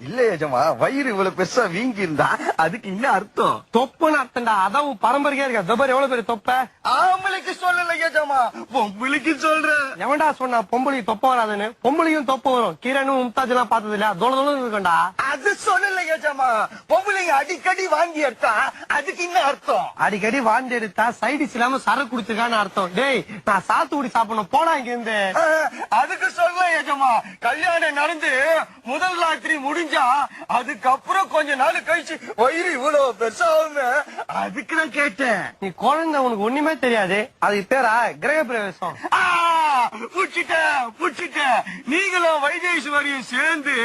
இல்ல ஏஜமா வயிறு இவ்வளவு பெருசா வீங்கி இருந்தா அதுக்கு என்ன அர்த்தம்? தொப்புன்னு அர்த்தம்டா. அதான் உன் பரம்பரைக்கே இருக்கா. தொப்பர் எவ்வளவு பெரிய தொப்ப? ஆம்பளைக்கு சொல்லல ஏஜமா, பொம்பளைக்கு சொல்றேன். எவன்டா சொன்னா பொம்பளைக்கு தொப்ப வராதுன்னு? பொம்பளையும் தொப்ப வரும். கீரனும் மும்தாஜ் எல்லாம் பார்த்தது இல்ல? தோள இருக்கண்டா. அது சொல்லல ஏஜமா, பொம்பளைங்க அடிக்கடி வாங்கி எடுத்தா அதுக்கு என்ன அர்த்தம்? அடிக்கடி வாந்தி எடுத்தா சைடிஸ் இல்லாம சரக்கு குடிச்சிருக்கான்னு அர்த்தம். டேய், நான் சாத்துக்குடி சாப்பிடணும், போடா இங்க இருந்து. அதுக்கு சொல்ல ஏஜமா, கல்யாணம் நடந்து முதல் ராத்திரி முடிஞ்சா அதுக்கப்புறம் கொஞ்ச நாள் கழிச்சு வயிறு இவ்வளவு பெருசாகுமே, அதுக்கு நான் கேட்டேன். நீ குழந்தை, உனக்கு ஒண்ணுமே தெரியாது. அதுக்கு பேரா கிரக பிரவேசம். புடிச்சிட்டேன். நீங்களும் வைத்தீஸ்வரியும் சேர்ந்து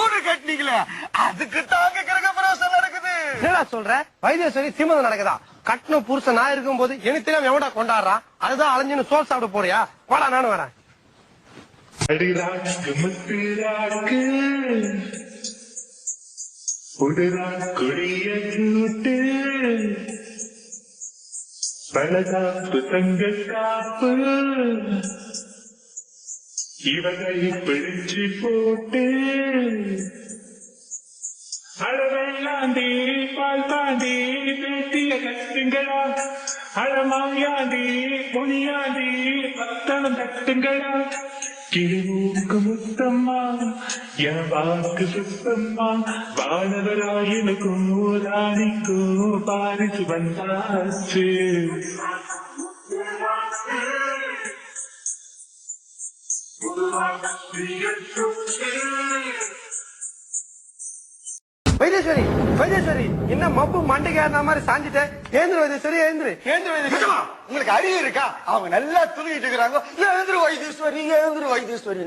ஊரு கட்டினீங்களே, அதுக்கு தாங்க கிரக பிரவேசம் நடக்குது. என்னடா சொல்ற? வைத்தீஸ்வரி சீமந்தம் நடக்குதா? கட்டின புருஷன் நான் இருக்கும் போது எனக்கு தெரியாம எவன்டா கொண்டாடுறான்? அதுதான் அலைஞ்சுன்னு சோல் சாப்பிட போறியா? வாடா, நானும் வரேன். அடிராக்கு முத்துராக்கு உடுரா கொடிய கூட்டு பலகாப்பு தங்க காப்பு இவனை பிடிச்சு போட்டு அளவெல்லாண்டி பால் தாண்டி பேட்டிய கட்டுங்களா, அளமாயாண்டி பொனியாண்டி பத்தனம் தட்டுங்களா, கிழக்கு முத்தம்மா என் வாக்கு சுத்தம்மா, வானவராயனுக்கும் ராணிக்கும் பாரிசு வந்தாச்சு. வைத்தீஸ்வரி, வைத்தீஸ்வரி, என்ன மப்பு மண்டைக்கு ஏறின மாதிரி சாஞ்சிட்ட? ஏந்திர வைத்தீஸ்வரி, ஏந்திரு. ஏந்திர வைத்தீஸ்வரி. உங்களுக்கு அறிவு இருக்கா? அவங்க நல்லா தூங்கிட்டு இருக்கிறாங்க. எழுந்துரு வைத்தீஸ்வரி, எழுந்துரு வைத்தீஸ்வரி.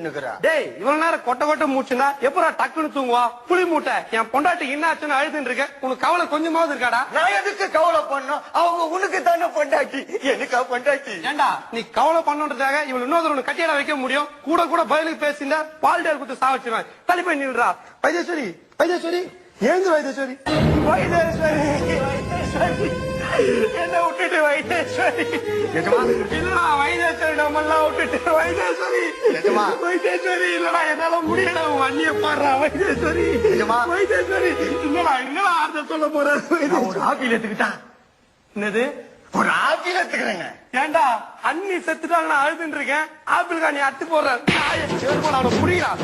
டேய், இவ்வளவு நேரம் கொட்ட கொட்ட மூச்சுனா எப்படா டக்குன்னு தூங்குவா? புளி மூட்டை, என் பொண்டாட்டி என்ன ஆச்சுன்னு அழுதுன்னு இருக்க. உனக்கு கவலை கொஞ்சமாவது இருக்காடா? நான் எதுக்கு கவலை பண்ணோம்? அவங்க உனக்கு தானே பொண்டாட்டி, எனக்கா பொண்டாட்டி? ஏண்டா, நீ கவலை பண்ணன்றதுக்காக இவள் இன்னொரு கட்டியாட வைக்க முடியும்? கூட கூட பதிலுக்கு பேசினா பால் டேர் கொடுத்து சாவச்சிருவேன். தள்ளி போய் நில்றா. வைத்தீஸ்வரி, வைத்தீஸ்வரி, எழுந்து வைத்தீஸ்வரி. வைத்தீஸ்வரி, வைத்தீஸ்வரி, என்ன விட்டுட்டு வைத்தீஸ்வரி. இல்லடா வைத்தீஸ்வரி, நம்ம எல்லாம் விட்டுட்டு வைத்தீஸ்வரி. வைத்தீஸ்வரி, இல்லடா என்னால முடியல. உன் அண்ணிய பாடுறா வைத்தீஸ்வரி. வைத்தீஸ்வரி, இல்லடா என்னடா ஆர்டர் சொல்ல போற? ஒரு ஆப்பிள் எடுத்துக்கிட்டான். என்னது? ஒரு ஆப்பிள் எடுத்துக்கிறேங்க. ஏண்டா, அண்ணி செத்துட்டாங்க, நான் அழுதுன்னு இருக்கேன். ஆப்பிள் காணி அத்து போடுற அவனை புரியுறான்.